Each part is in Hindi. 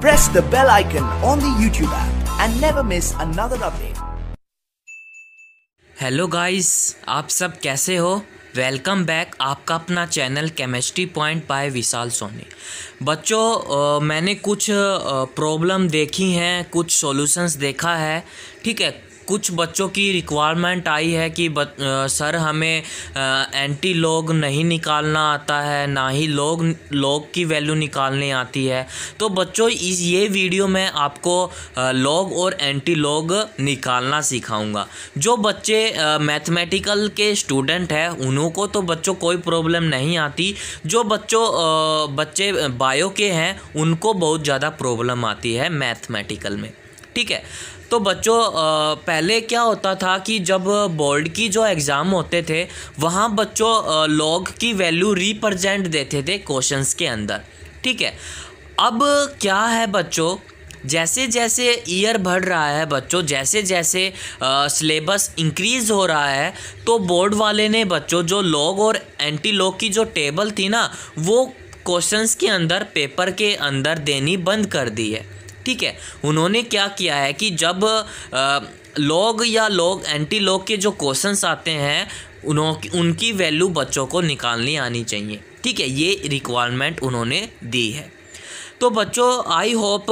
press the bell icon on the YouTube app and never miss another update. Hello guys, आप सब कैसे हो? वेलकम बैक आपका अपना चैनल केमिस्ट्री पॉइंट बाय विशाल सोनी। बच्चों, मैंने कुछ प्रॉब्लम देखी हैं, कुछ सॉल्यूशंस देखा है। ठीक है, कुछ बच्चों की रिक्वायरमेंट आई है कि सर हमें एंटी लॉग नहीं निकालना आता है, ना ही लॉग की वैल्यू निकालने आती है। तो बच्चों, ये वीडियो में आपको लॉग और एंटी लॉग निकालना सिखाऊंगा। जो बच्चे मैथमेटिकल के स्टूडेंट हैं उन्हों को तो बच्चों कोई प्रॉब्लम नहीं आती। जो बच्चे बायो के हैं उनको बहुत ज़्यादा प्रॉब्लम आती है मैथमेटिकल में। ठीक है, तो बच्चों पहले क्या होता था कि जब बोर्ड की जो एग्ज़ाम होते थे वहाँ बच्चों लॉग की वैल्यू रिप्रेजेंट देते थे क्वेश्चंस के अंदर। ठीक है, अब क्या है बच्चों, जैसे जैसे ईयर बढ़ रहा है बच्चों, जैसे जैसे सिलेबस इंक्रीज़ हो रहा है, तो बोर्ड वाले ने बच्चों जो लॉग और एंटी लॉग की जो टेबल थी ना, वो क्वेश्चंस के अंदर पेपर के अंदर देनी बंद कर दी है। ठीक है, उन्होंने क्या किया है कि जब लॉग या लॉग एंटी लॉग के जो क्वेश्चंस आते हैं उनकी वैल्यू बच्चों को निकालनी आनी चाहिए। ठीक है, ये रिक्वायरमेंट उन्होंने दी है। तो बच्चों, आई होप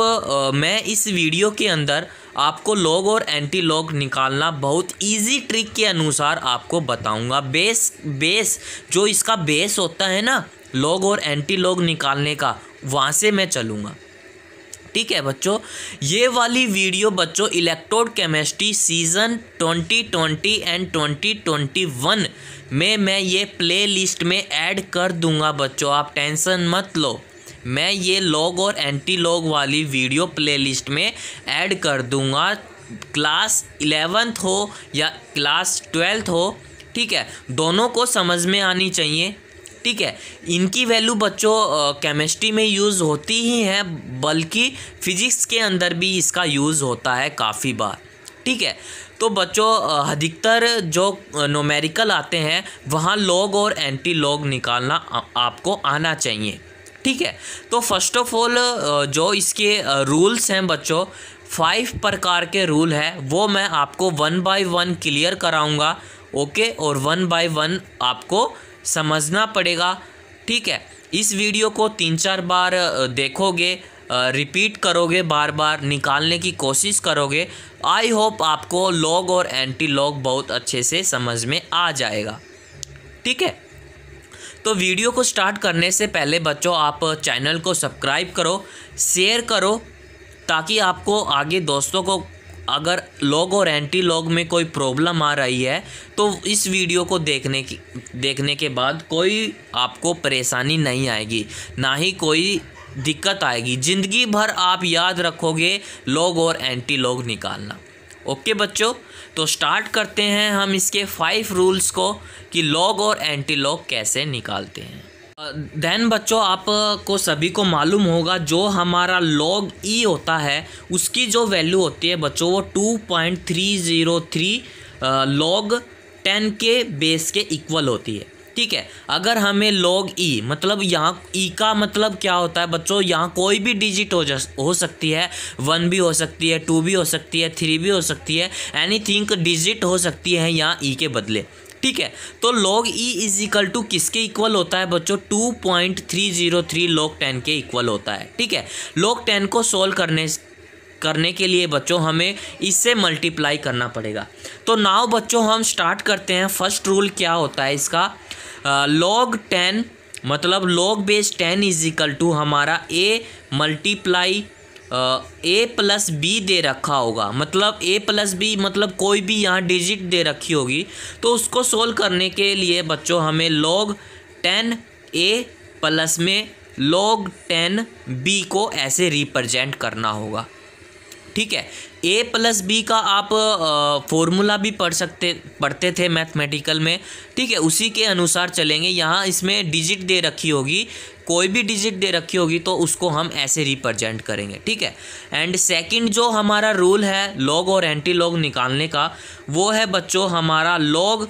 मैं इस वीडियो के अंदर आपको लॉग और एंटी लॉग निकालना बहुत इजी ट्रिक के अनुसार आपको बताऊंगा। बेस जो इसका बेस होता है ना लॉग और एंटी लॉग निकालने का, वहाँ से मैं चलूँगा। ठीक है बच्चों, ये वाली वीडियो बच्चों इलेक्ट्रोड केमिस्ट्री सीज़न 2020 एंड 2021 में मैं ये प्ले लिस्ट में ऐड कर दूंगा बच्चों, आप टेंशन मत लो। मैं ये लॉग और एंटी लॉग वाली वीडियो प्ले लिस्ट में ऐड कर दूंगा, क्लास 11th हो या क्लास 12th हो। ठीक है, दोनों को समझ में आनी चाहिए। ठीक है, इनकी वैल्यू बच्चों केमिस्ट्री में यूज़ होती ही है, बल्कि फिजिक्स के अंदर भी इसका यूज़ होता है काफ़ी बार। ठीक है, तो बच्चों अधिकतर जो न्यूमेरिकल आते हैं वहाँ लॉग और एंटी लॉग निकालना आपको आना चाहिए। ठीक है, तो फर्स्ट ऑफ ऑल जो इसके रूल्स हैं बच्चों, 5 प्रकार के रूल है, वो मैं आपको 1 by 1 क्लियर कराऊंगा। ओके, और 1 by 1 आपको समझना पड़ेगा। ठीक है, इस वीडियो को 3-4 बार देखोगे, रिपीट करोगे, बार बार निकालने की कोशिश करोगे। आई होप आपको लॉग और एंटी लॉग बहुत अच्छे से समझ में आ जाएगा। ठीक है, तो वीडियो को स्टार्ट करने से पहले बच्चों आप चैनल को सब्सक्राइब करो, शेयर करो, ताकि आपको आगे दोस्तों को अगर लॉग और एंटी लॉग में कोई प्रॉब्लम आ रही है तो इस वीडियो को देखने के बाद कोई आपको परेशानी नहीं आएगी, ना ही कोई दिक्कत आएगी। ज़िंदगी भर आप याद रखोगे लॉग और एंटी लॉग निकालना। ओके बच्चों, तो स्टार्ट करते हैं हम इसके 5 रूल्स को कि लॉग और एंटी लॉग कैसे निकालते हैं। देन बच्चों, आपको सभी को मालूम होगा जो हमारा लॉग ई होता है उसकी जो वैल्यू होती है बच्चों वो 2.303 लॉग 10 के बेस के इक्वल होती है। ठीक है, अगर हमें लॉग ई मतलब यहाँ ई का मतलब क्या होता है बच्चों, यहाँ कोई भी डिजिट हो सकती है, 1 भी हो सकती है, 2 भी हो सकती है, 3 भी हो सकती है, एनीथिंग डिजिट हो सकती है यहाँ ई के बदले। ठीक है, तो log e is equal to किसके इक्वल होता है बच्चों, 2.303 लॉग 10 के इक्वल होता है। ठीक है, लॉग 10 को सोल्व करने के लिए बच्चों हमें इससे मल्टीप्लाई करना पड़ेगा। तो नाउ बच्चों हम स्टार्ट करते हैं। फर्स्ट रूल क्या होता है इसका, लॉग 10 मतलब log base 10 is equal to हमारा a multiply a plus b दे रखा होगा, मतलब ए प्लस बी मतलब कोई भी यहाँ डिजिट दे रखी होगी, तो उसको सोल्व करने के लिए बच्चों हमें लॉग 10 ए प्लस में लॉग 10 बी को ऐसे रिप्रेजेंट करना होगा। ठीक है, ए प्लस बी का आप फॉर्मूला भी पढ़ते थे मैथमेटिकल में। ठीक है, उसी के अनुसार चलेंगे। यहाँ इसमें डिजिट दे रखी होगी, कोई भी डिजिट दे रखी होगी तो उसको हम ऐसे रिप्रेजेंट करेंगे। ठीक है, एंड सेकंड जो हमारा रूल है लॉग और एंटी लॉग निकालने का, वो है बच्चों हमारा लॉग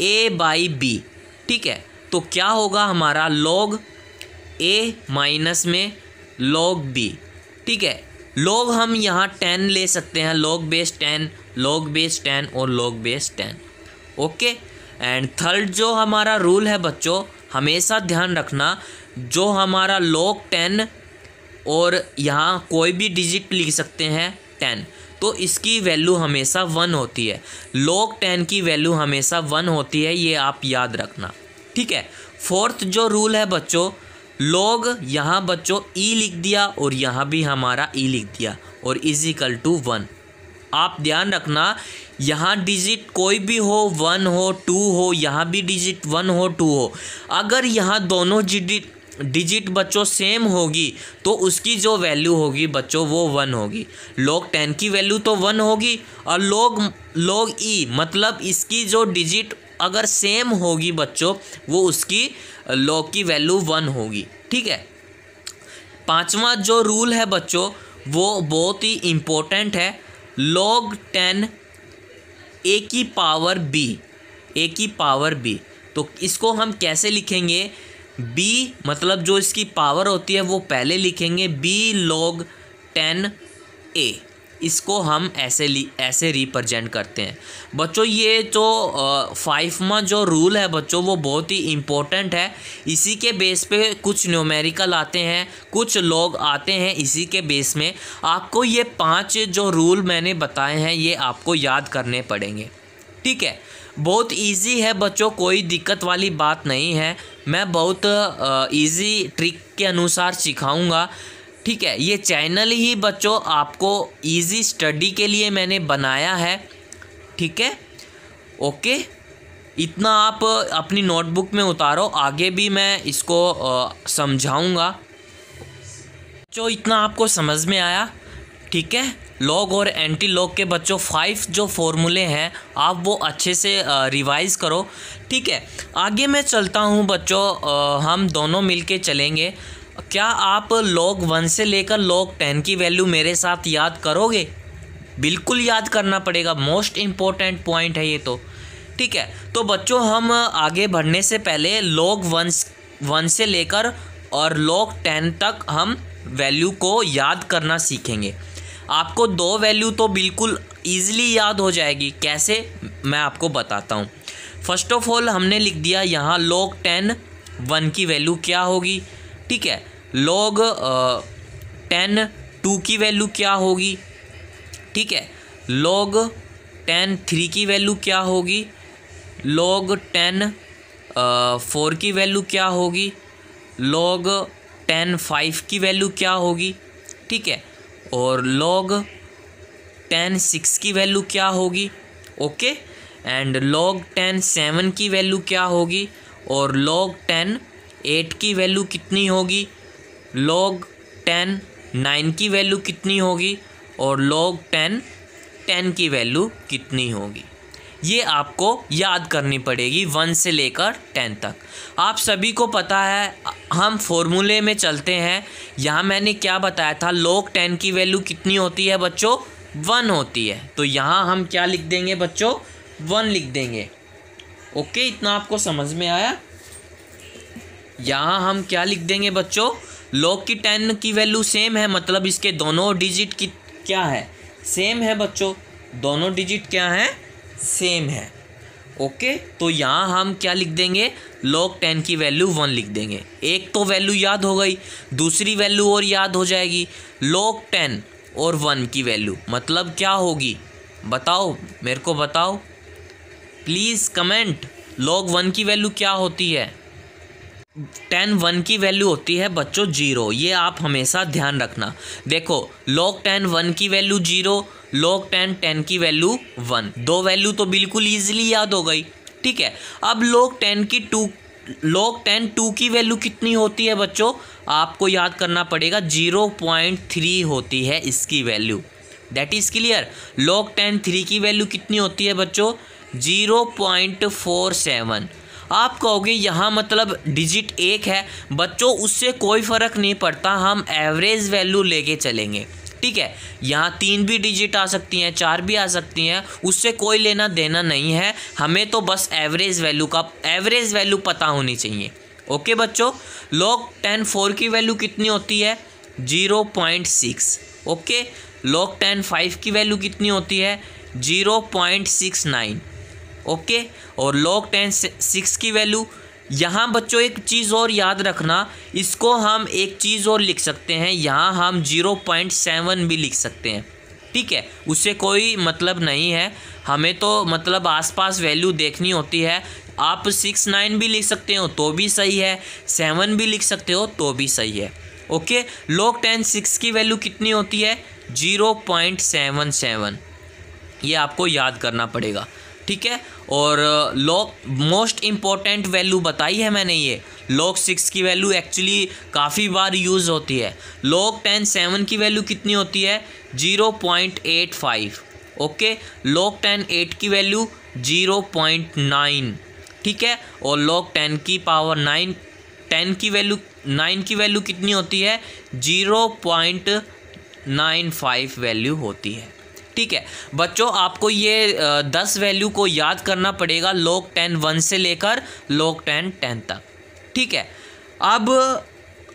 ए बाई बी। ठीक है, तो क्या होगा हमारा लॉग ए माइनस में लॉग बी। ठीक है। log हम यहाँ 10 ले सकते हैं, log बेस 10, log बेस 10 और log base 10। Okay. And third जो हमारा रूल है बच्चों, हमेशा ध्यान रखना, जो हमारा log 10 और यहाँ कोई भी डिजिट लिख सकते हैं 10, तो इसकी वैल्यू हमेशा 1 होती है। log 10 की वैल्यू हमेशा 1 होती है, ये आप याद रखना, ठीक है। फोर्थ जो रूल है बच्चों, log यहाँ बच्चों e लिख दिया और यहाँ भी हमारा e लिख दिया और इज इक्वल टू 1। आप ध्यान रखना, यहाँ डिजिट कोई भी हो, 1 हो 2 हो, यहाँ भी डिजिट 1 हो 2 हो, अगर यहाँ दोनों डिजिट बच्चों सेम होगी तो उसकी जो वैल्यू होगी बच्चों वो 1 होगी। log 10 की वैल्यू तो 1 होगी और log e मतलब इसकी जो डिजिट अगर सेम होगी बच्चों वो उसकी log की वैल्यू 1 होगी, ठीक है। पांचवा जो रूल है बच्चों वो बहुत ही इम्पोर्टेंट है, log 10 a की पावर b। तो इसको हम कैसे लिखेंगे, b मतलब जो इसकी पावर होती है वो पहले लिखेंगे, b log 10 a, इसको हम ऐसे रिप्रेजेंट करते हैं बच्चों। ये जो 5वां जो रूल है बच्चों वो बहुत ही इम्पोर्टेंट है, इसी के बेस पे कुछ न्यूमेरिकल आते हैं, कुछ log आते हैं, इसी के बेस में आपको ये 5 जो रूल मैंने बताए हैं ये आपको याद करने पड़ेंगे, ठीक है। बहुत इजी है बच्चों, कोई दिक्कत वाली बात नहीं है, मैं बहुत इजी ट्रिक के अनुसार सिखाऊंगा, ठीक है। ये चैनल ही बच्चों आपको इजी स्टडी के लिए मैंने बनाया है, ठीक है। ओके, इतना आप अपनी नोटबुक में उतारो, आगे भी मैं इसको समझाऊंगा। जो इतना आपको समझ में आया, ठीक है। log और एंटी log के बच्चों 5 जो फॉर्मूले हैं आप वो अच्छे से रिवाइज करो, ठीक है। आगे मैं चलता हूँ बच्चों, हम दोनों मिलके चलेंगे। क्या आप log 1 से लेकर log 10 की वैल्यू मेरे साथ याद करोगे? बिल्कुल याद करना पड़ेगा, मोस्ट इम्पोर्टेंट पॉइंट है ये तो, ठीक है। तो बच्चों हम आगे बढ़ने से पहले log 1 से लेकर और log 10 तक हम वैल्यू को याद करना सीखेंगे। आपको 2 वैल्यू तो बिल्कुल ईजिली याद हो जाएगी, कैसे मैं आपको बताता हूँ। फर्स्ट ऑफ ऑल हमने लिख दिया यहाँ log 10 1 की वैल्यू क्या होगी, ठीक है। log 10 2 की वैल्यू क्या होगी, ठीक है। log 10 3 की वैल्यू क्या होगी, log 10 4 की वैल्यू क्या होगी, log 10 5 की वैल्यू क्या होगी, ठीक है। और log 10 6 की वैल्यू क्या होगी, ओके। एंड log 10 7 की वैल्यू क्या होगी और log 10 8 की वैल्यू कितनी होगी, log 10 9 की वैल्यू कितनी होगी और log 10 की वैल्यू कितनी होगी। ये आपको याद करनी पड़ेगी 1 से लेकर 10 तक। आप सभी को पता है, हम फॉर्मूले में चलते हैं। यहाँ मैंने क्या बताया था, log 10 की वैल्यू कितनी होती है बच्चों, 1 होती है। तो यहाँ हम क्या लिख देंगे बच्चों, 1 लिख देंगे, ओके। इतना आपको समझ में आया। यहाँ हम क्या लिख देंगे बच्चों, log की 10 की वैल्यू सेम है, मतलब इसके दोनों डिजिट की क्या है, सेम है बच्चों, दोनों डिजिट क्या है, सेम है, ओके। तो यहाँ हम क्या लिख देंगे, log 10 की वैल्यू 1 लिख देंगे। एक तो वैल्यू याद हो गई, दूसरी वैल्यू और याद हो जाएगी। log 10 और 1 की वैल्यू मतलब क्या होगी, बताओ मेरे को, बताओ प्लीज़ कमेंट। log 1 की वैल्यू क्या होती है, 10 1 की वैल्यू होती है बच्चों 0, ये आप हमेशा ध्यान रखना। देखो log 10 1 की वैल्यू 0, log 10 की वैल्यू 1, 2 वैल्यू तो बिल्कुल ईजिली याद हो गई, ठीक है। अब log 10 2 की वैल्यू कितनी होती है बच्चों, आपको याद करना पड़ेगा, 0.3 होती है इसकी value, that is clear. log 10 3 की वैल्यू कितनी होती है बच्चों, 0.47। आप कहोगे यहाँ मतलब डिजिट 1 है बच्चों, उससे कोई फ़र्क नहीं पड़ता, हम एवरेज वैल्यू लेके चलेंगे, ठीक है। यहाँ 3 भी डिजिट आ सकती हैं, 4 भी आ सकती हैं, उससे कोई लेना देना नहीं है, हमें तो बस एवरेज वैल्यू पता होनी चाहिए, ओके बच्चों। log 10 4 की वैल्यू कितनी होती है, 0.6। ओके, log 10 5 की वैल्यू कितनी होती है 0.69। ओके, और log 10 6 की वैल्यू, यहाँ बच्चों एक चीज़ और याद रखना, इसको हम एक चीज़ और लिख सकते हैं, यहाँ हम 0.7 भी लिख सकते हैं। ठीक है, उससे कोई मतलब नहीं है, हमें तो मतलब आसपास वैल्यू देखनी होती है। आप 6-9 भी लिख सकते हो तो भी सही है, 7 भी लिख सकते हो तो भी सही है। ओके, log 10 6 की वैल्यू कितनी होती है 0.77। ये आपको याद करना पड़ेगा। ठीक है, और log मोस्ट इम्पॉर्टेंट वैल्यू बताई है मैंने, ये log 6 की वैल्यू एक्चुअली काफ़ी बार यूज़ होती है। log 10 7 की वैल्यू कितनी होती है 0.85। ओके, log 10 8 की वैल्यू 0.9। ठीक है, और log 10 की पावर 9 10 की वैल्यू 9 की वैल्यू कितनी होती है 0.95 वैल्यू होती है। ठीक है बच्चों, आपको ये 10 वैल्यू को याद करना पड़ेगा log 10 1 से लेकर log 10 10 तक। ठीक है, अब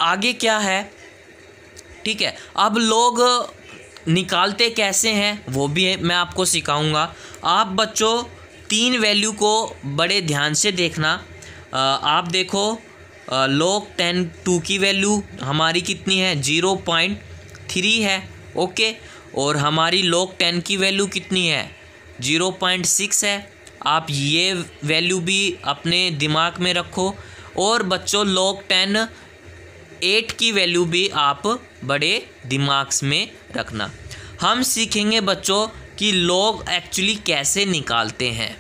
आगे क्या है, ठीक है, अब लोग निकालते कैसे हैं वो भी मैं आपको सिखाऊंगा। आप बच्चों 3 वैल्यू को बड़े ध्यान से देखना। आप देखो log 10 2 की वैल्यू हमारी कितनी है 0.3 है। ओके, और हमारी log 10 की वैल्यू कितनी है 0.6 है। आप ये वैल्यू भी अपने दिमाग में रखो। और बच्चों log 10 8 की वैल्यू भी आप बड़े दिमाग में रखना। हम सीखेंगे बच्चों कि log एक्चुअली कैसे निकालते हैं।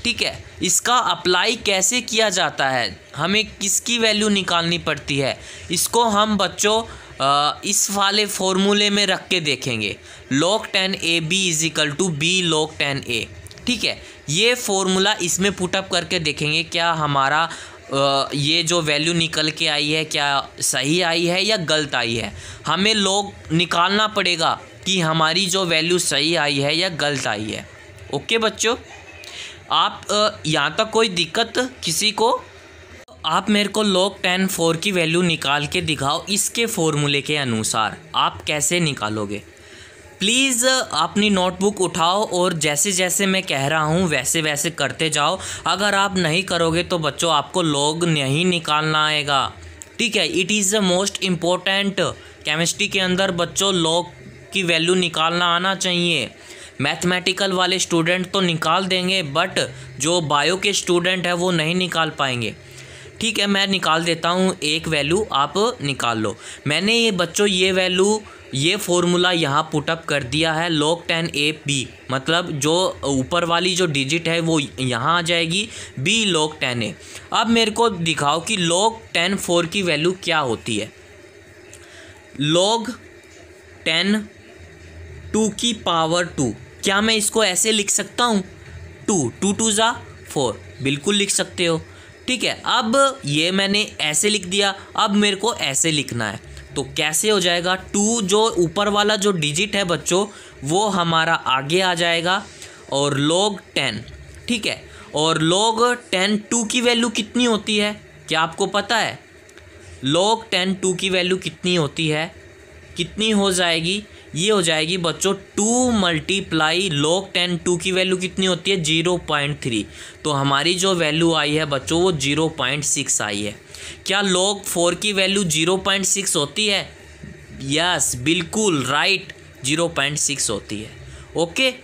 ठीक है, इसका अप्लाई कैसे किया जाता है, हमें किसकी वैल्यू निकालनी पड़ती है, इसको हम बच्चों इस वाले फॉर्मूले में रख के देखेंगे। log 10 AB = B log 10 A। ठीक है, ये फॉर्मूला इसमें पुटअप करके देखेंगे क्या हमारा ये जो वैल्यू निकल के आई है क्या सही आई है या गलत आई है। हमें log निकालना पड़ेगा कि हमारी जो वैल्यू सही आई है या गलत आई है। ओके बच्चों, आप यहाँ तक कोई दिक्कत किसी को? आप मेरे को log 10 4 की वैल्यू निकाल के दिखाओ, इसके फॉर्मूले के अनुसार आप कैसे निकालोगे। प्लीज़ अपनी नोटबुक उठाओ और जैसे जैसे मैं कह रहा हूँ वैसे वैसे करते जाओ। अगर आप नहीं करोगे तो बच्चों आपको log नहीं निकालना आएगा। ठीक है, it is the most important. Chemistry के अंदर बच्चों log की वैल्यू निकालना आना चाहिए। मैथमेटिकल वाले स्टूडेंट तो निकाल देंगे, बट जो बायो के स्टूडेंट है वो नहीं निकाल पाएंगे। ठीक है, मैं निकाल देता हूँ एक वैल्यू, आप निकाल लो। मैंने ये बच्चों ये वैल्यू ये फॉर्मूला यहाँ पुटअप कर दिया है log 10 AB, मतलब जो ऊपर वाली जो डिजिट है वो यहाँ आ जाएगी B log 10 A। अब मेरे को दिखाओ कि log 10 4 की वैल्यू क्या होती है। log 10 2 की पावर 2, क्या मैं इसको ऐसे लिख सकता हूँ 2 2 2 ज़ा 4, बिल्कुल लिख सकते हो। ठीक है, अब ये मैंने ऐसे लिख दिया, अब मेरे को ऐसे लिखना है तो कैसे हो जाएगा 2 जो ऊपर वाला जो डिजिट है बच्चों वो हमारा आगे आ जाएगा और log 10। ठीक है, और log 10 2 की वैल्यू कितनी होती है क्या आपको पता है? log 10 2 की वैल्यू कितनी होती है, कितनी हो जाएगी? ये हो जाएगी बच्चों 2 मल्टीप्लाई log 10 2 की वैल्यू कितनी होती है 0.3। तो हमारी जो वैल्यू आई है बच्चों वो 0.6 आई है। क्या log 4 की वैल्यू 0.6 होती है? यस, बिल्कुल राइट, 0.6 होती है। ओके,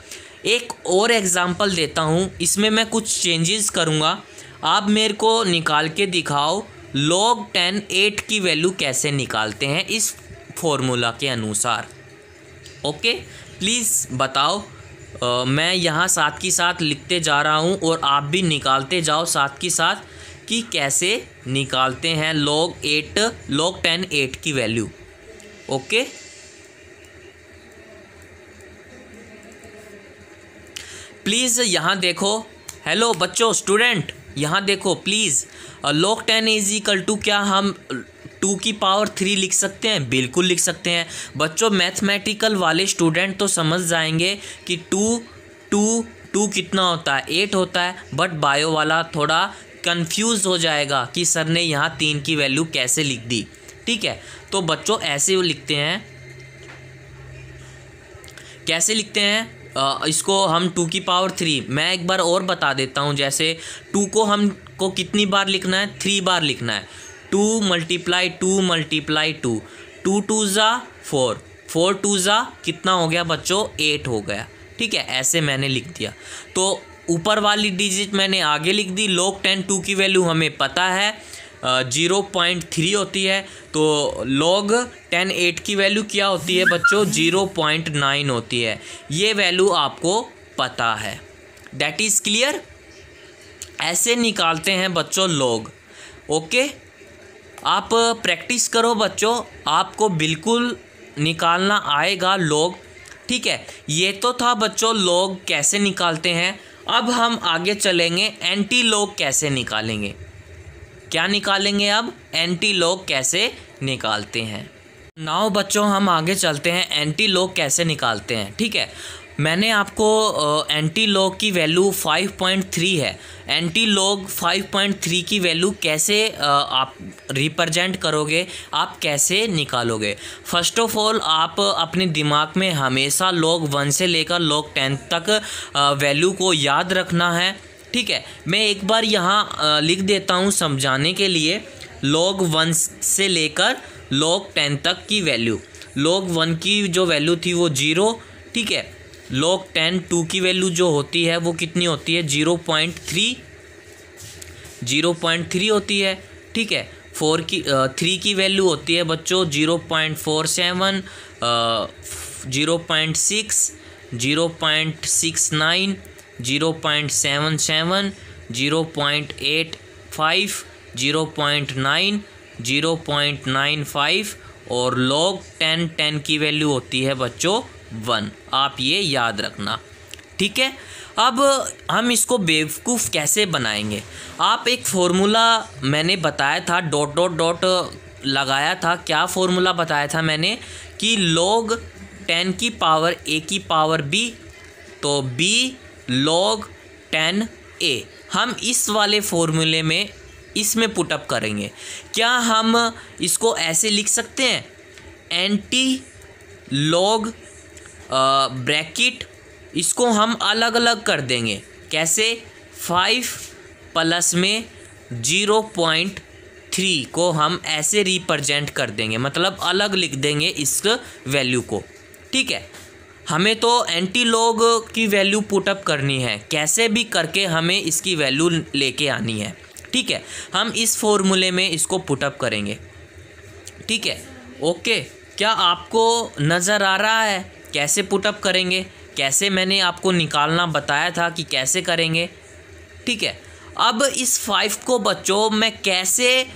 एक और एग्जांपल देता हूँ, इसमें मैं कुछ चेंजेस करूँगा। आप मेरे को निकाल के दिखाओ log 10 8 की वैल्यू कैसे निकालते हैं इस फॉर्मूला के अनुसार। ओके, प्लीज़ बताओ। मैं यहाँ साथ की साथ लिखते जा रहा हूँ और आप भी निकालते जाओ साथ की साथ कि कैसे निकालते हैं log 10 8 की वैल्यू। ओके, प्लीज़ यहाँ देखो। हेलो बच्चों, स्टूडेंट यहाँ देखो प्लीज़। log 10 = क्या हम 2 की पावर 3 लिख सकते हैं? बिल्कुल लिख सकते हैं। बच्चों मैथमेटिकल वाले स्टूडेंट तो समझ जाएंगे कि 2 कितना होता है 8 होता है, बट बायो वाला थोड़ा कंफ्यूज हो जाएगा कि सर ने यहाँ 3 की वैल्यू कैसे लिख दी। ठीक है। तो बच्चों ऐसे वो लिखते हैं, कैसे लिखते हैं इसको हम 2 की पावर 3। मैं एक बार और बता देता हूँ, जैसे 2 को हमको कितनी बार लिखना है, 3 बार लिखना है। 2 × 2 × 2, 2 2 ज़ा 4, 4 2 ज़ा कितना हो गया बच्चों, 8 हो गया। ठीक है, ऐसे मैंने लिख दिया। तो ऊपर वाली डिजिट मैंने आगे लिख दी। log 10 2 की वैल्यू हमें पता है 0.3 होती है, तो log 10 8 की वैल्यू क्या होती है बच्चों, 0.9 होती है। ये वैल्यू आपको पता है, दैट इज़ क्लियर। ऐसे निकालते हैं बच्चों log। ओके, आप प्रैक्टिस करो बच्चों, आपको बिल्कुल निकालना आएगा log। ठीक है, ये तो था बच्चों log कैसे निकालते हैं। अब हम आगे चलेंगे, एंटी log कैसे निकालेंगे। क्या निकालेंगे अब, एंटी log कैसे निकालते हैं। नाउ बच्चों हम आगे चलते हैं, एंटी log कैसे निकालते हैं। ठीक है, मैंने आपको एंटी log की वैल्यू 5.3 है। एंटी log 5.3 की वैल्यू कैसे आप रिप्रेजेंट करोगे, आप कैसे निकालोगे। फर्स्ट ऑफ ऑल आप अपने दिमाग में हमेशा log 1 से लेकर log 10 तक वैल्यू को याद रखना है। ठीक है, मैं एक बार यहाँ लिख देता हूँ समझाने के लिए। log 1 से लेकर log 10 तक की वैल्यू, log 1 की जो वैल्यू थी वो 0। ठीक है, log 10 2 की वैल्यू जो होती है वो कितनी होती है, 0.3 होती है। ठीक है, 3 की वैल्यू होती है बच्चों 0.47, 0.6, 0.69, 0.77, 0.85, 0.9, 0.95 और log 10 की वैल्यू होती है बच्चों 1। आप ये याद रखना। ठीक है, अब हम इसको बेवकूफ़ कैसे बनाएंगे। आप एक फॉर्मूला मैंने बताया था, डॉट डॉट डॉट लगाया था। क्या फॉर्मूला बताया था मैंने कि log 10 की पावर a की पावर b, तो b log 10a। हम इस वाले फॉर्मूले में इसमें पुटअप करेंगे। क्या हम इसको ऐसे लिख सकते हैं, एंटी log ब्रैकेट, इसको हम अलग अलग कर देंगे। कैसे, 5 प्लस में 0.3 को हम ऐसे रिप्रेजेंट कर देंगे, मतलब अलग लिख देंगे इस वैल्यू को। ठीक है, हमें तो एंटी log की वैल्यू पुटअप करनी है, कैसे भी करके हमें इसकी वैल्यू लेके आनी है। ठीक है, हम इस फॉर्मूले में इसको पुटअप करेंगे। ठीक है, ओके, क्या आपको नज़र आ रहा है कैसे पुटअप करेंगे, कैसे मैंने आपको निकालना बताया था कि कैसे करेंगे। ठीक है, अब इस 5 को बच्चों मैं कैसे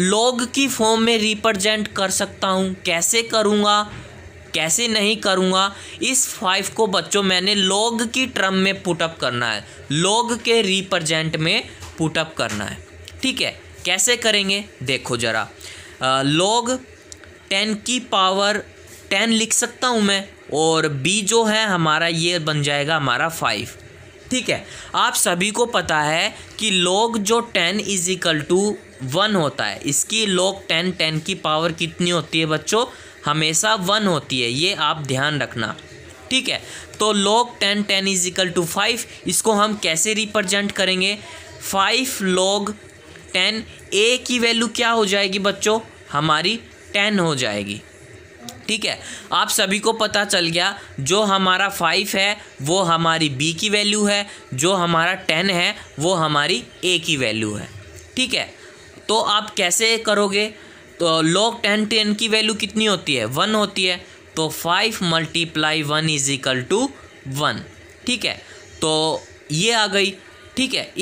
log की फॉर्म में रिप्रेजेंट कर सकता हूँ, कैसे करूँगा, कैसे नहीं करूँगा। इस 5 को बच्चों मैंने log की टर्म में पुटअप करना है, log के रिप्रेजेंट में पुटअप करना है। ठीक है, कैसे करेंगे देखो ज़रा। log 10 की पावर 10 लिख सकता हूँ मैं, और b जो है हमारा ये बन जाएगा हमारा 5। ठीक है, आप सभी को पता है कि log जो 10 = 1 होता है, इसकी log 10 की पावर कितनी होती है बच्चों, हमेशा 1 होती है, ये आप ध्यान रखना। ठीक है, तो log 10 = 5, इसको हम कैसे रिप्रेजेंट करेंगे, 5 log 10, a की वैल्यू क्या हो जाएगी बच्चों, हमारी 10 हो जाएगी। ठीक है, आप सभी को पता चल गया, जो हमारा 5 है वो हमारी b की वैल्यू है, जो हमारा 10 है वो हमारी a की वैल्यू है। ठीक है, तो आप कैसे करोगे, तो log 10 की वैल्यू कितनी होती है, 1 होती है, तो 5 × 1 = 1। ठीक है, तो ये आ गई। ठीक है,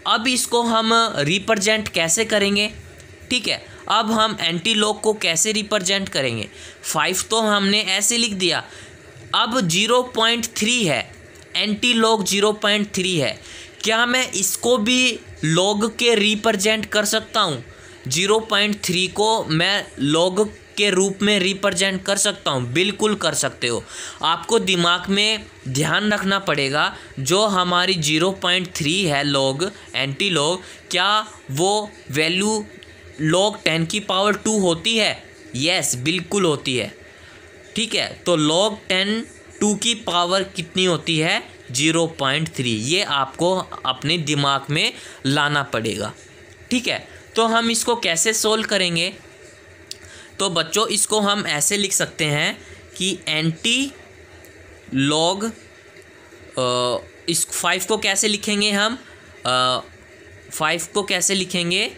अब इसको हम रिप्रेजेंट कैसे करेंगे। ठीक है, अब हम एंटी log को कैसे रिप्रेजेंट करेंगे, 5 तो हमने ऐसे लिख दिया। अब 0.3 है, एंटी log 0.3 है, क्या मैं इसको भी log के रिप्रेजेंट कर सकता हूँ, 0.3 को मैं log के रूप में रिप्रेजेंट कर सकता हूँ, बिल्कुल कर सकते हो। आपको दिमाग में ध्यान रखना पड़ेगा, जो हमारी 0.3 है log, एंटी log, क्या वो वैल्यू log 10 की पावर 2 होती है? यस, बिल्कुल होती है। ठीक है, तो log 10 2 की पावर कितनी होती है? 0.3। ये आपको अपने दिमाग में लाना पड़ेगा। ठीक है, तो हम इसको कैसे सोल्व करेंगे? तो बच्चों इसको हम ऐसे लिख सकते हैं कि एंटी लॉग, इस 5 को कैसे लिखेंगे हम? 5 को कैसे लिखेंगे?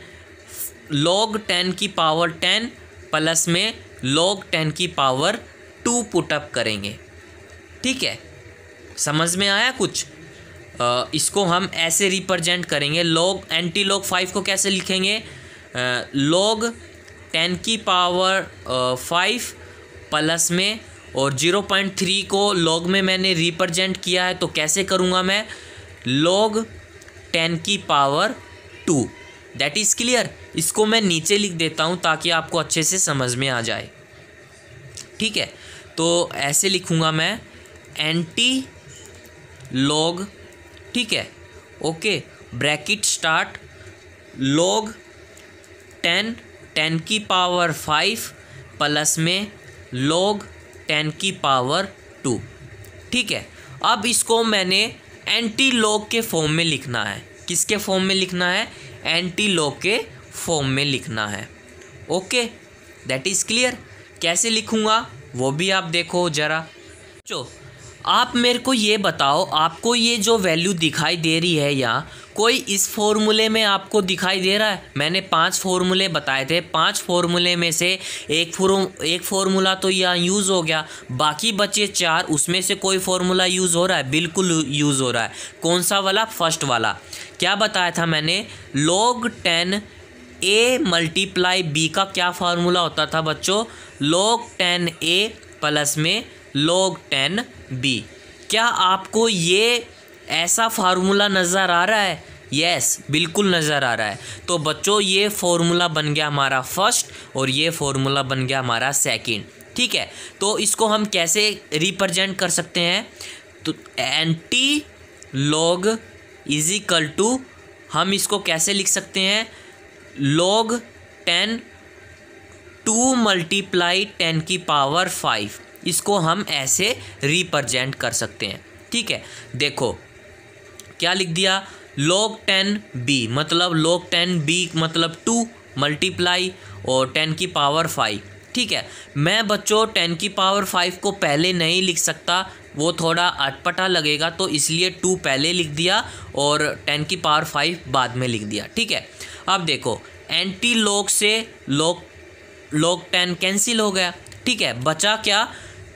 log 10 की पावर 10 प्लस में log 10 की पावर 2 पुटअप करेंगे। ठीक है, समझ में आया कुछ? इसको हम ऐसे रिप्रेजेंट करेंगे। log एंटी लॉग 5 को कैसे लिखेंगे? log 10 की पावर 5 प्लस में, और 0.3 को log में मैंने रिप्रेजेंट किया है, तो कैसे करूँगा मैं? log 10 की पावर 2। That is clear. इसको मैं नीचे लिख देता हूँ ताकि आपको अच्छे से समझ में आ जाए। ठीक है, तो ऐसे लिखूँगा मैं, एंटी लॉग, ठीक है, ओके, ब्रैकेट स्टार्ट, log 10 की पावर 5 प्लस में log 10 की पावर 2। ठीक है, अब इसको मैंने एंटी लॉग के फॉर्म में लिखना है। किसके फॉर्म में लिखना है? एंटी लॉग के फॉर्म में लिखना है। Okay, that is clear. कैसे लिखूँगा वो भी आप देखो ज़रा। चलो आप मेरे को ये बताओ, आपको ये जो वैल्यू दिखाई दे रही है यहाँ, कोई इस फॉर्मूले में आपको दिखाई दे रहा है? मैंने 5 फॉर्मूले बताए थे। 5 फॉर्मूले में से एक फॉर्मूला तो यहाँ यूज़ हो गया, बाकी बचे 4, उसमें से कोई फॉर्मूला यूज़ हो रहा है? बिल्कुल यूज़ हो रहा है। कौन सा वाला? फर्स्ट वाला। क्या बताया था मैंने? log 10 a मल्टीप्लाई b का क्या फार्मूला होता था बच्चों? log 10 a प्लस में log 10 b। क्या आपको ये ऐसा फार्मूला नज़र आ रहा है? यस, बिल्कुल नज़र आ रहा है। तो बच्चों ये फार्मूला बन गया हमारा फर्स्ट, और ये फार्मूला बन गया हमारा सेकंड। ठीक है, तो इसको हम कैसे रिप्रेजेंट कर सकते हैं? तो anti log is equal to, हम इसको कैसे लिख सकते हैं? log 10 2 मल्टीप्लाई 10 की पावर 5। इसको हम ऐसे रिप्रेजेंट कर सकते हैं। ठीक है, देखो क्या लिख दिया? log 10 b, मतलब log 10 b मतलब 2 मल्टीप्लाई और 10 की पावर 5। ठीक है, मैं बच्चों 10 की पावर 5 को पहले नहीं लिख सकता, वो थोड़ा अटपटा लगेगा, तो इसलिए 2 पहले लिख दिया और 10 की पावर 5 बाद में लिख दिया। ठीक है, अब देखो एंटी लॉग से log 10 कैंसिल हो गया। ठीक है, बचा क्या?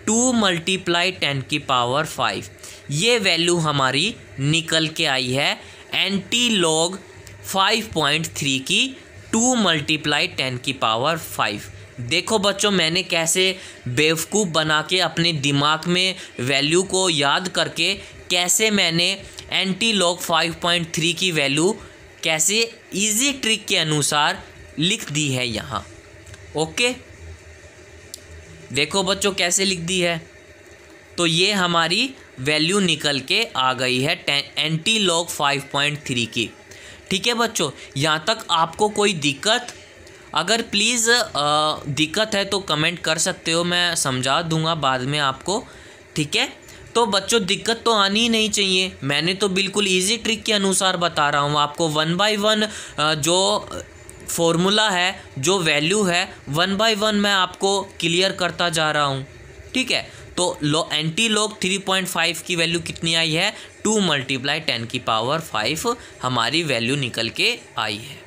2 मल्टीप्लाई 10 की पावर 5। ये वैल्यू हमारी निकल के आई है एंटी लॉग 5.3 की 2 मल्टीप्लाई 10 की पावर 5। देखो बच्चों मैंने कैसे बेवकूफ़ बना के अपने दिमाग में वैल्यू को याद करके कैसे मैंने एंटी लॉग 5.3 की वैल्यू कैसे इजी ट्रिक के अनुसार लिख दी है यहाँ। ओके, देखो बच्चों कैसे लिख दी है। तो ये हमारी वैल्यू निकल के आ गई है एंटी लॉग 5.3 की। ठीक है बच्चों, यहाँ तक आपको कोई दिक्कत? अगर प्लीज़ दिक्कत है तो कमेंट कर सकते हो, मैं समझा दूंगा बाद में आपको। ठीक है, तो बच्चों दिक्कत तो आनी ही नहीं चाहिए। मैंने तो बिल्कुल इजी ट्रिक के अनुसार बता रहा हूँ आपको। 1 बाय 1 जो फॉर्मूला है, जो वैल्यू है, 1 बाय 1 मैं आपको क्लियर करता जा रहा हूँ। ठीक है, तो एंटी लॉग 3.5 की वैल्यू कितनी आई है? 2 मल्टीप्लाई 10 की पावर 5 हमारी वैल्यू निकल के आई है।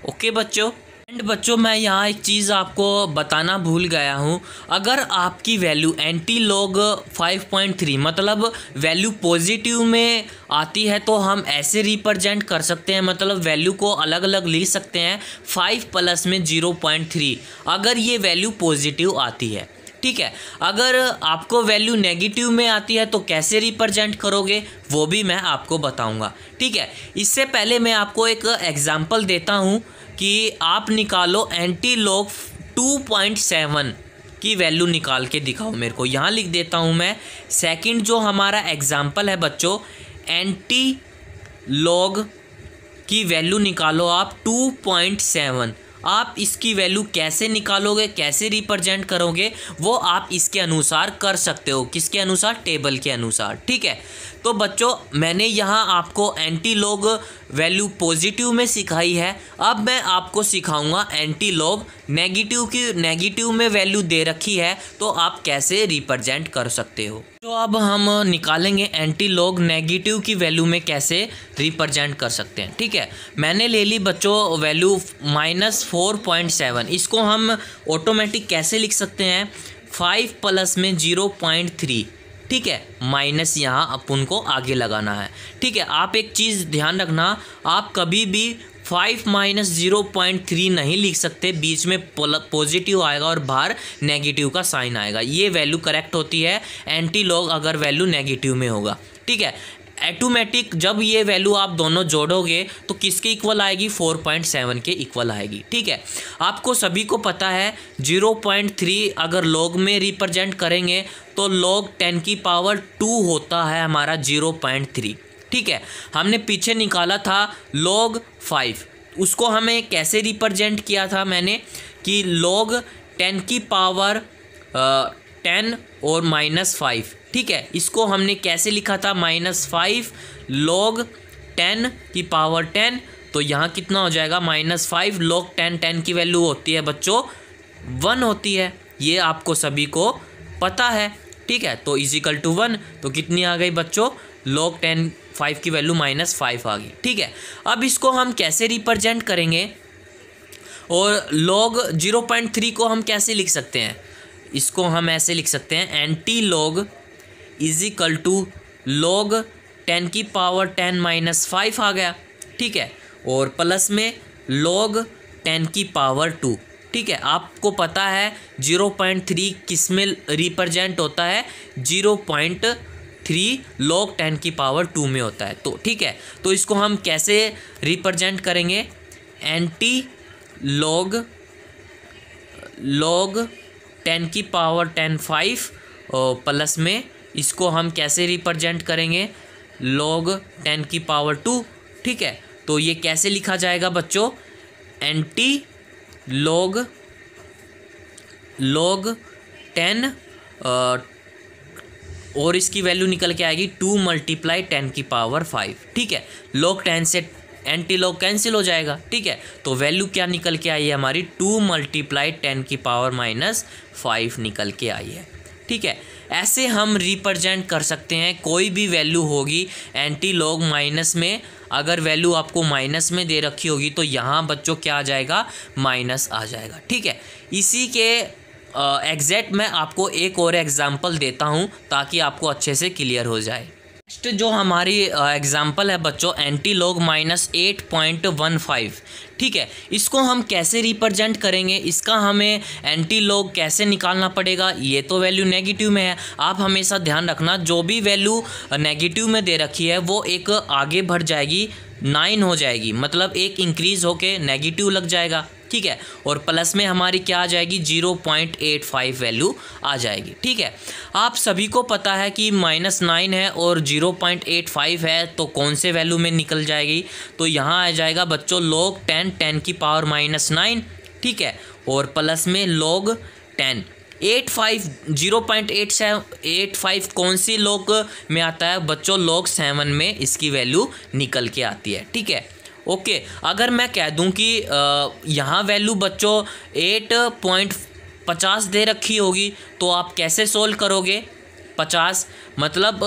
ओके बच्चों, एंड बच्चों मैं यहाँ एक चीज़ आपको बताना भूल गया हूँ। अगर आपकी वैल्यू एंटी लॉग 5.3 मतलब वैल्यू पॉजिटिव में आती है तो हम ऐसे रिप्रेजेंट कर सकते हैं, मतलब वैल्यू को अलग अलग लिख सकते हैं 5 प्लस में 0.3 अगर ये वैल्यू पॉजिटिव आती है। ठीक है, अगर आपको वैल्यू नेगेटिव में आती है तो कैसे रिप्रेजेंट करोगे वो भी मैं आपको बताऊंगा। ठीक है, इससे पहले मैं आपको एक एग्जांपल देता हूं कि आप निकालो एंटी लॉग 2.7 की वैल्यू निकाल के दिखाओ मेरे को। यहाँ लिख देता हूं मैं। सेकंड जो हमारा एग्जांपल है बच्चों, एंटी लॉग की वैल्यू निकालो आप 2.7। आप इसकी वैल्यू कैसे निकालोगे, कैसे रिप्रेजेंट करोगे, वो आप इसके अनुसार कर सकते हो। किसके अनुसार? टेबल के अनुसार। ठीक है, तो बच्चों मैंने यहाँ आपको एंटी लॉग वैल्यू पॉजिटिव में सिखाई है। अब मैं आपको सिखाऊंगा एंटी लॉग नेगेटिव की। नेगेटिव में वैल्यू दे रखी है तो आप कैसे रिप्रेजेंट कर सकते हो। तो अब हम निकालेंगे एंटी लॉग नेगेटिव की वैल्यू में कैसे रिप्रेजेंट कर सकते हैं। ठीक है, मैंने ले ली बच्चों वैल्यू -4.7। इसको हम ऑटोमेटिक कैसे लिख सकते हैं? 5 प्लस में 0.3। ठीक है, माइनस यहाँ अपन को आगे लगाना है। ठीक है, आप एक चीज़ ध्यान रखना, आप कभी भी 5 माइनस 0.3 नहीं लिख सकते। बीच में पॉजिटिव आएगा और बाहर नेगेटिव का साइन आएगा। ये वैल्यू करेक्ट होती है एंटी लॉग अगर वैल्यू नेगेटिव में होगा। ठीक है, ऑटोमेटिक जब ये वैल्यू आप दोनों जोड़ोगे तो किसके इक्वल आएगी? 4.7 के इक्वल आएगी। ठीक है, आपको सभी को पता है 0.3 अगर लॉग में रिप्रेजेंट करेंगे तो log 10 की पावर 2 होता है हमारा 0.3। ठीक है, हमने पीछे निकाला था log 5, उसको हमें कैसे रिप्रेजेंट किया था मैंने कि log 10 की पावर 10 और -5। ठीक है, इसको हमने कैसे लिखा था? -5 log 10 की पावर 10। तो यहाँ कितना हो जाएगा? -5 log 10। 10 की वैल्यू होती है बच्चों 1 होती है, ये आपको सभी को पता है। ठीक है, तो इजिकल टू 1। तो कितनी आ गई बच्चों? log 10 5 की वैल्यू -5 आ गई। ठीक है, अब इसको हम कैसे रिप्रेजेंट करेंगे? और log 0.3 को हम कैसे लिख सकते हैं? इसको हम ऐसे लिख सकते हैं, anti log is equal to log 10 की पावर 10 -5 आ गया। ठीक है, और प्लस में log 10 की पावर 2। ठीक है, आपको पता है 0.3 किस में रिप्रेजेंट होता है? 0.3 log 10 की पावर 2 में होता है। तो ठीक है, तो इसको हम कैसे रिप्रेजेंट करेंगे? एंटी log 10 की पावर 10 5 और प्लस में इसको हम कैसे रिप्रेजेंट करेंगे? log 10 की पावर 2। ठीक है, तो ये कैसे लिखा जाएगा बच्चों? एंटी log 10 और इसकी वैल्यू निकल के आएगी 2 × 10 की पावर 5। ठीक है, log 10 से एंटी लॉग कैंसिल हो जाएगा। ठीक है, तो वैल्यू क्या निकल के आई है हमारी? 2 × 10 की पावर -5 निकल के आई है। ठीक है, ऐसे हम रिप्रेजेंट कर सकते हैं। कोई भी वैल्यू होगी एंटी लॉग माइनस में, अगर वैल्यू आपको माइनस में दे रखी होगी तो यहाँ बच्चों क्या आ जाएगा? माइनस आ जाएगा। ठीक है, इसी के एग्जैक्ट मैं आपको एक और एग्जांपल देता हूँ ताकि आपको अच्छे से क्लियर हो जाए। नेक्स्ट जो हमारी एग्जांपल है बच्चों, एंटी लॉग -8.15। ठीक है, इसको हम कैसे रिप्रेजेंट करेंगे? इसका हमें एंटी लॉग कैसे निकालना पड़ेगा? ये तो वैल्यू नेगेटिव में है। आप हमेशा ध्यान रखना, जो भी वैल्यू नेगेटिव में दे रखी है वो एक आगे बढ़ जाएगी, 9 हो जाएगी, मतलब एक इंक्रीज होके नेगेटिव लग जाएगा। ठीक है, और प्लस में हमारी क्या आ जाएगी? 0.85 वैल्यू आ जाएगी। ठीक है, आप सभी को पता है कि -9 है और 0.85 है, तो कौन से वैल्यू में निकल जाएगी? तो यहाँ आ जाएगा बच्चों log 10 की पावर -9। ठीक है, और प्लस में log 10 85 0.85 कौन सी log में आता है बच्चों? log 7 में इसकी वैल्यू निकल के आती है। ठीक है, ओके, अगर मैं कह दूं कि यहाँ वैल्यू बच्चों 8.50 दे रखी होगी तो आप कैसे सोल्व करोगे? 50 मतलब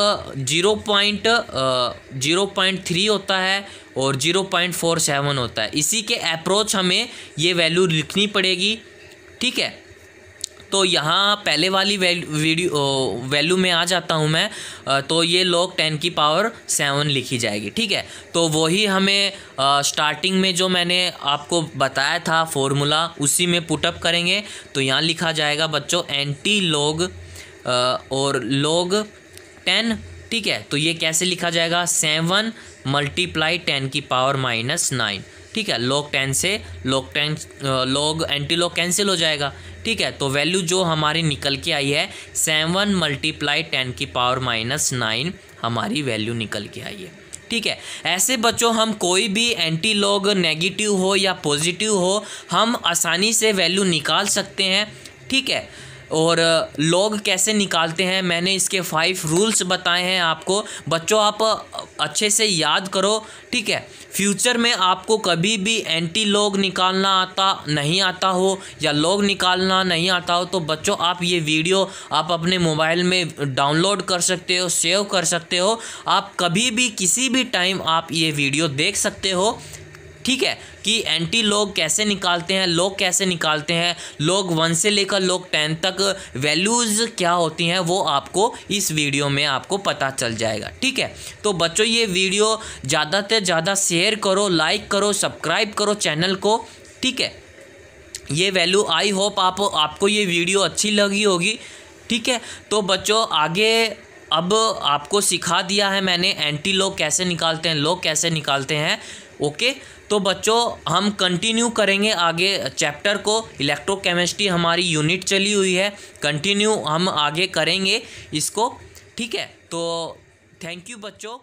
0.3 होता है और 0.47 होता है। इसी के अप्रोच हमें ये वैल्यू लिखनी पड़ेगी। ठीक है, तो यहाँ पहले वाली वैल्यू में आ जाता हूँ मैं, तो ये log 10 की पावर 7 लिखी जाएगी। ठीक है, तो वही हमें स्टार्टिंग में जो मैंने आपको बताया था फॉर्मूला उसी में पुटअप करेंगे। तो यहाँ लिखा जाएगा बच्चों एंटी लॉग और log 10। ठीक है, तो ये कैसे लिखा जाएगा? 7 × 10 की पावर -9। ठीक है, log 10 से log एंटी लॉग कैंसिल हो जाएगा। ठीक है, तो वैल्यू जो हमारी निकल के आई है 7 × 10 की पावर -9 हमारी वैल्यू निकल के आई है। ठीक है। ऐसे बच्चों हम कोई भी एंटी लॉग नेगेटिव हो या पॉजिटिव हो हम आसानी से वैल्यू निकाल सकते हैं, ठीक है। और लॉग कैसे निकालते हैं मैंने इसके 5 रूल्स बताए हैं आपको। बच्चों आप अच्छे से याद करो, ठीक है। फ्यूचर में आपको कभी भी एंटी लॉग निकालना नहीं आता हो या लॉग निकालना नहीं आता हो तो बच्चों आप ये वीडियो आप अपने मोबाइल में डाउनलोड कर सकते हो, सेव कर सकते हो। आप कभी भी किसी भी टाइम आप ये वीडियो देख सकते हो, ठीक है, कि एंटी लॉग कैसे निकालते हैं, लॉग कैसे निकालते हैं, लॉग 1 से लेकर लॉग 10 तक वैल्यूज़ क्या होती हैं वो आपको इस वीडियो में आपको पता चल जाएगा, ठीक है। तो बच्चों ये वीडियो ज़्यादा से ज़्यादा शेयर करो, लाइक करो, सब्सक्राइब करो चैनल को, ठीक है। ये वैल्यू आई होप आपको ये वीडियो अच्छी लगी होगी, ठीक है। तो बच्चों आगे अब आपको सिखा दिया है मैंने एंटी लॉग कैसे निकालते हैं, लॉग कैसे निकालते हैं, ओके। तो बच्चों हम कंटिन्यू करेंगे आगे चैप्टर को। इलेक्ट्रोकेमिस्ट्री हमारी यूनिट चली हुई है, कंटिन्यू हम आगे करेंगे इसको, ठीक है। तो थैंक यू बच्चों।